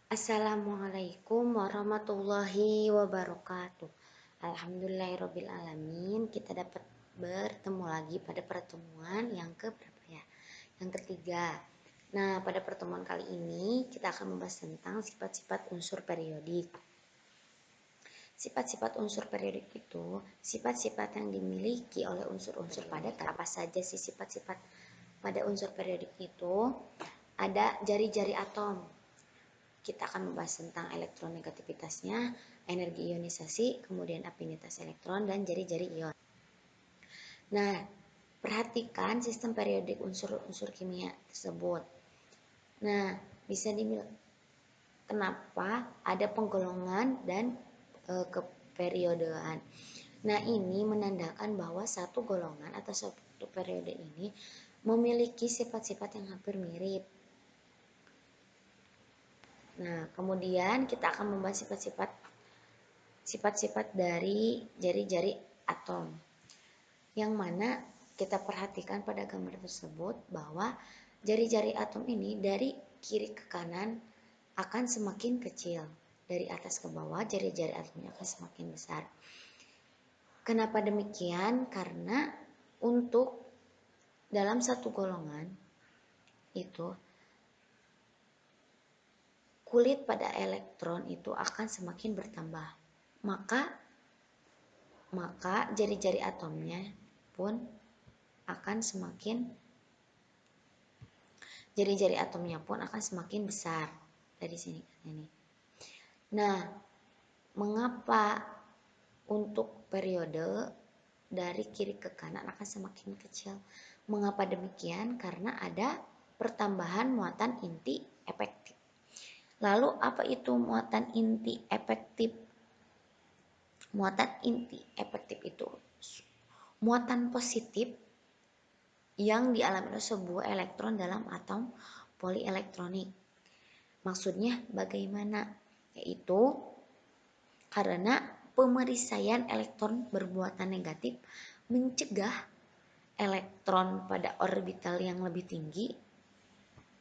Assalamualaikum warahmatullahi wabarakatuh. Alhamdulillahirabbil alamin. Kita dapat bertemu lagi pada pertemuan yang keberapa ya? Yang ketiga. Nah, pada pertemuan kali ini kita akan membahas tentang sifat-sifat unsur periodik. Sifat-sifat unsur periodik itu sifat-sifat yang dimiliki oleh unsur-unsur padat. Apa saja sih sifat-sifat pada unsur periodik itu? Ada jari-jari atom. Kita akan membahas tentang elektronegativitasnya, energi ionisasi, kemudian afinitas elektron, dan jari-jari ion. Nah, perhatikan sistem periodik unsur-unsur kimia tersebut. Nah, bisa dimiliki kenapa ada penggolongan dan keperiodean. Nah, ini menandakan bahwa satu golongan atau satu periode ini memiliki sifat-sifat yang hampir mirip. Nah, kemudian kita akan membahas sifat-sifat dari jari-jari atom. Yang mana kita perhatikan pada gambar tersebut bahwa jari-jari atom ini dari kiri ke kanan akan semakin kecil. Dari atas ke bawah jari-jari atomnya akan semakin besar. Kenapa demikian? Karena untuk dalam satu golongan itu kulit pada elektron itu akan semakin bertambah. Maka jari-jari atomnya pun akan semakin besar dari sini ke sini. Nah, mengapa untuk periode dari kiri ke kanan akan semakin kecil? Mengapa demikian? Karena ada pertambahan muatan inti efektif. Lalu apa itu muatan inti efektif? Muatan inti efektif itu muatan positif yang dialami oleh sebuah elektron dalam atom polielektronik. Maksudnya bagaimana? Yaitu karena pemerisaian elektron bermuatan negatif mencegah elektron pada orbital yang lebih tinggi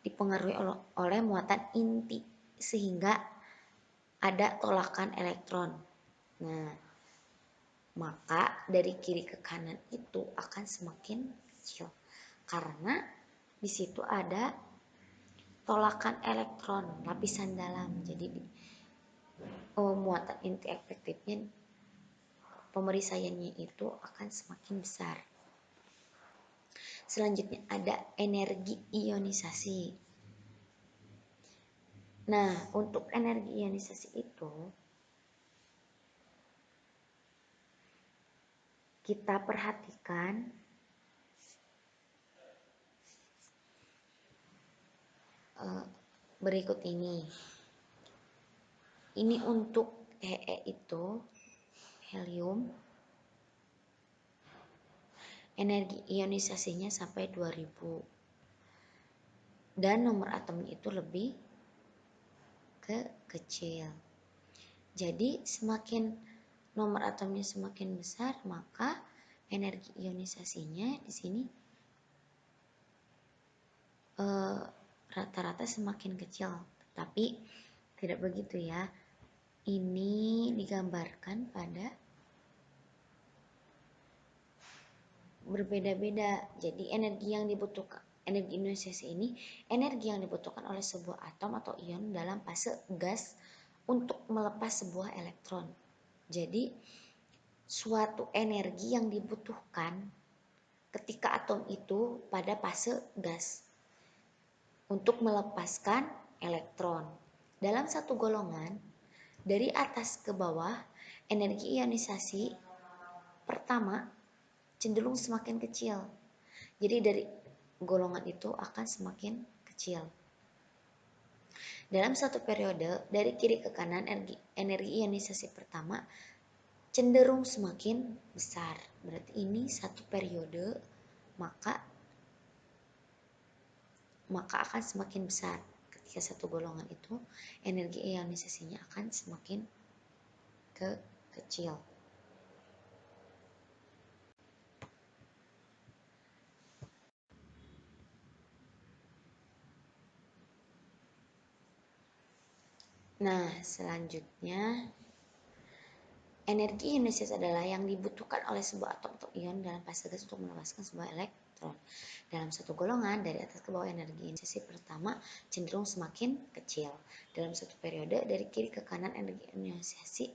dipengaruhi oleh muatan inti sehingga ada tolakan elektron. Nah, maka dari kiri ke kanan itu akan semakin kecil karena di situ ada tolakan elektron lapisan dalam. Jadi muatan inti efektifnya pemerisaiannya itu akan semakin besar. Selanjutnya ada energi ionisasi. Nah, untuk energi ionisasi itu kita perhatikan berikut ini. Ini untuk He itu helium. Energi ionisasinya sampai 2000. Dan nomor atomnya itu lebih kecil. Jadi semakin nomor atomnya semakin besar, maka energi ionisasinya di sini rata-rata semakin kecil. Tapi tidak begitu ya. Ini digambarkan pada berbeda-beda. Jadi energi ionisasi ini energi yang dibutuhkan oleh sebuah atom atau ion dalam fase gas untuk melepas sebuah elektron. Jadi suatu energi yang dibutuhkan ketika atom itu pada fase gas untuk melepaskan elektron. Dalam satu golongan dari atas ke bawah, energi ionisasi pertama cenderung semakin kecil. Jadi dari golongan itu akan semakin kecil. Dalam satu periode dari kiri ke kanan, energi ionisasi pertama cenderung semakin besar. Berarti ini satu periode, maka akan semakin besar. Ketika satu golongan itu energi ionisasinya akan semakin kecil. Nah, selanjutnya energi ionisasi adalah yang dibutuhkan oleh sebuah atom atau ion dalam fase gas untuk melepaskan sebuah elektron. Dalam satu golongan, dari atas ke bawah energi ionisasi pertama cenderung semakin kecil. Dalam satu periode, dari kiri ke kanan energi ionisasi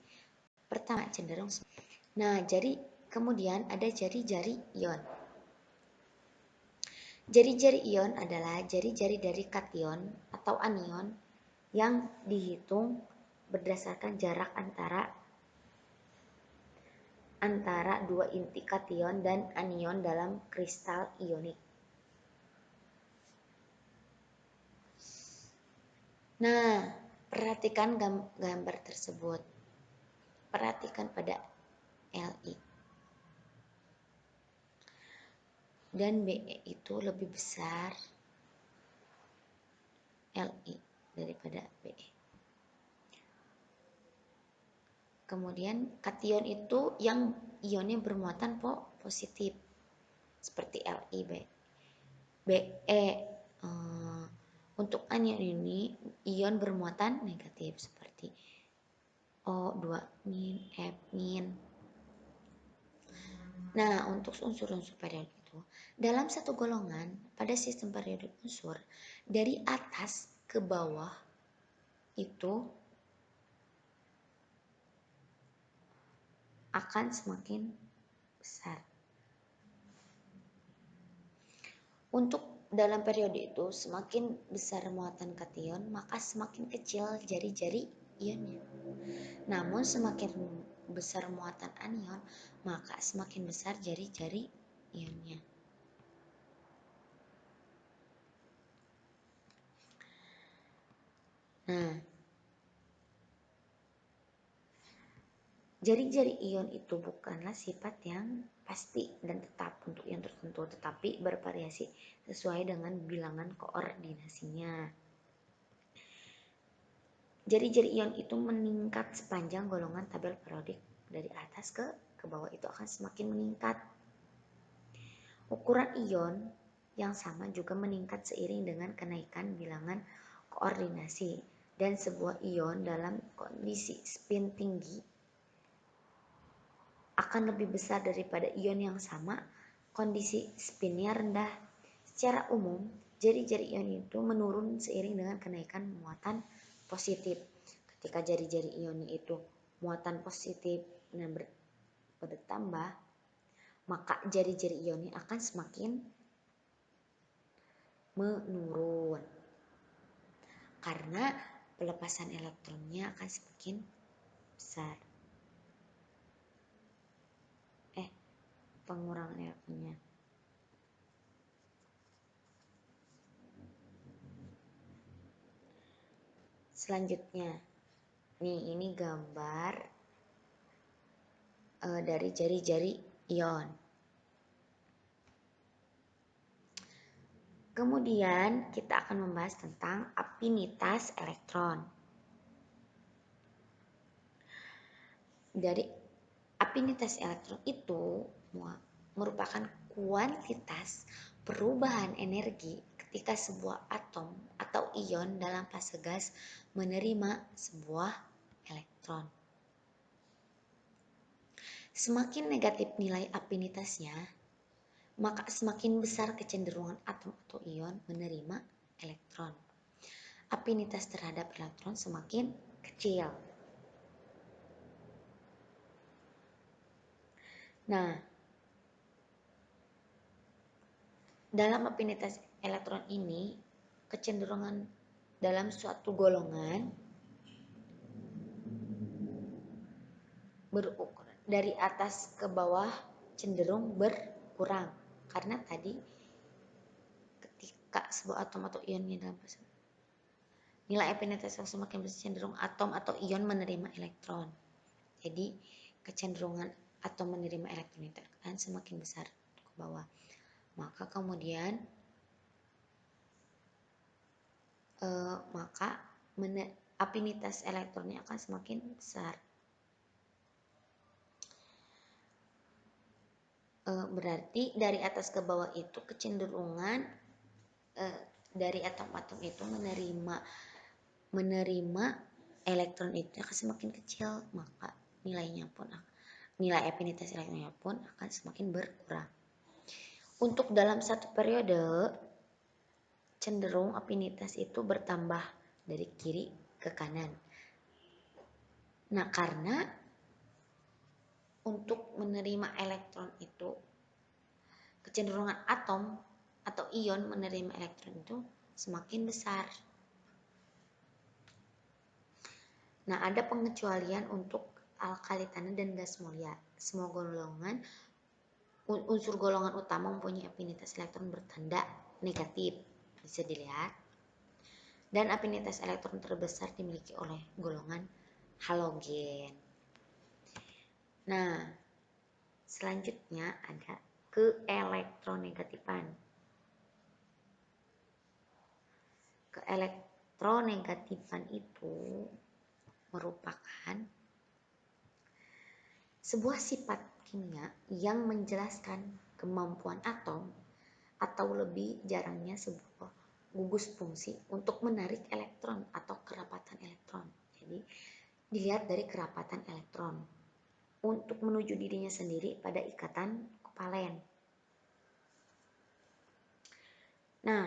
pertama cenderung semakin. Nah, jadi kemudian ada jari-jari ion. Jari-jari ion adalah jari-jari dari kation atau anion yang dihitung berdasarkan jarak antara dua inti kation dan anion dalam kristal ionik. Nah, perhatikan gambar tersebut. Perhatikan pada Li. Dan Be itu lebih besar Li daripada Be. Kemudian kation itu yang ionnya bermuatan positif seperti Li, Be. Untuk anion ini ion bermuatan negatif seperti O2-, F-. Nah, untuk unsur-unsur periodik itu, dalam satu golongan pada sistem periodik unsur, dari atas ke bawah itu akan semakin besar. Untuk dalam periode itu, semakin besar muatan kation, maka semakin kecil jari-jari ionnya. Namun semakin besar muatan anion, maka semakin besar jari-jari ionnya. Nah, jari-jari ion itu bukanlah sifat yang pasti dan tetap untuk ion tertentu, tetapi bervariasi sesuai dengan bilangan koordinasinya. Jari-jari ion itu meningkat sepanjang golongan tabel periodik dari atas ke bawah itu akan semakin meningkat. Ukuran ion yang sama juga meningkat seiring dengan kenaikan bilangan koordinasi, dan sebuah ion dalam kondisi spin tinggi akan lebih besar daripada ion yang sama kondisi spinnya rendah. Secara umum, jari-jari ion itu menurun seiring dengan kenaikan muatan positif. Ketika jari-jari ion itu muatan positifnya bertambah, maka jari-jari ionnya akan semakin menurun karena pelepasan elektronnya akan semakin besar. Pengurangan elektronnya. Selanjutnya, ini gambar dari jari-jari ion. Kemudian kita akan membahas tentang afinitas elektron. Dari afinitas elektron itu merupakan kuantitas perubahan energi ketika sebuah atom atau ion dalam fase gas menerima sebuah elektron. Semakin negatif nilai afinitasnya, maka semakin besar kecenderungan atom atau ion menerima elektron. Afinitas terhadap elektron semakin kecil. Nah, dalam afinitas elektron ini, kecenderungan dalam suatu golongan berukur dari atas ke bawah cenderung berkurang. Karena tadi ketika sebuah atom atau ionnya dalam fase nilai afinitas yang semakin besar cenderung atom atau ion menerima elektron. Jadi kecenderungan atom menerima elektron itu akan semakin besar ke bawah. Maka kemudian afinitas elektronnya akan semakin besar. Berarti dari atas ke bawah itu kecenderungan dari atom-atom itu menerima elektron itu akan semakin kecil, maka nilai afinitas elektronnya pun akan semakin berkurang. Untuk dalam satu periode, cenderung afinitas itu bertambah dari kiri ke kanan. Nah, karena untuk menerima elektron itu, kecenderungan atom atau ion menerima elektron itu semakin besar. Nah, ada pengecualian untuk alkali tanah dan gas mulia. Semua unsur golongan utama mempunyai afinitas elektron bertanda negatif, bisa dilihat. Dan afinitas elektron terbesar dimiliki oleh golongan halogen. Nah, selanjutnya ada keelektronegatifan. Keelektronegatifan itu merupakan sebuah sifat kimia yang menjelaskan kemampuan atom atau lebih jarangnya sebuah gugus fungsi untuk menarik elektron atau kerapatan elektron. Jadi dilihat dari kerapatan elektron untuk menuju dirinya sendiri pada ikatan kovalen. Nah,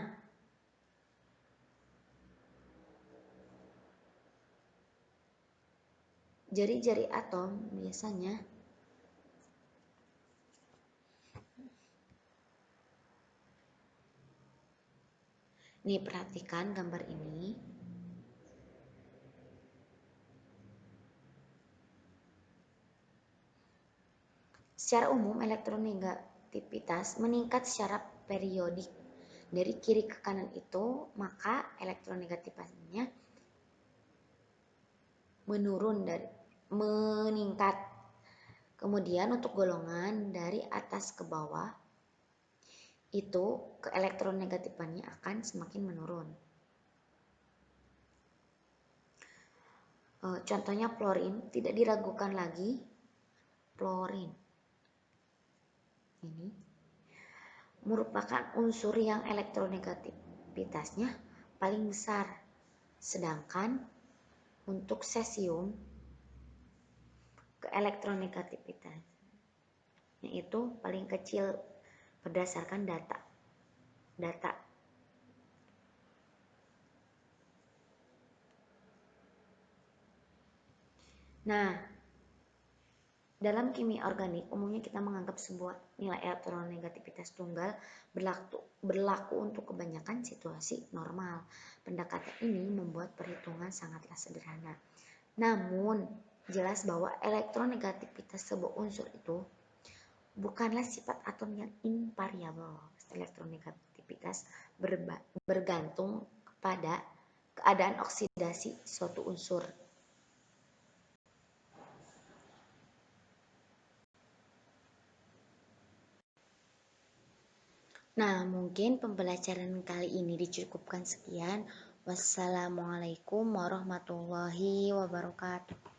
jari-jari atom biasanya nih, perhatikan gambar ini. Secara umum elektronegativitas meningkat secara periodik dari kiri ke kanan itu, maka elektronegativitasnya meningkat. Kemudian untuk golongan dari atas ke bawah itu keelektronegatifannya akan semakin menurun. Contohnya fluorin, tidak diragukan lagi fluorin ini merupakan unsur yang elektronegativitasnya paling besar. Sedangkan untuk cesium keelektronegativitasnya itu paling kecil berdasarkan data. Nah, dalam kimia organik umumnya kita menganggap sebuah nilai elektronegativitas tunggal berlaku untuk kebanyakan situasi normal. Pendekatan ini membuat perhitungan sangatlah sederhana. Namun, jelas bahwa elektronegativitas sebuah unsur itu bukanlah sifat atom yang invariabel. Elektronegativitas bergantung kepada keadaan oksidasi suatu unsur. Nah, mungkin pembelajaran kali ini dicukupkan sekian. Wassalamualaikum warahmatullahi wabarakatuh.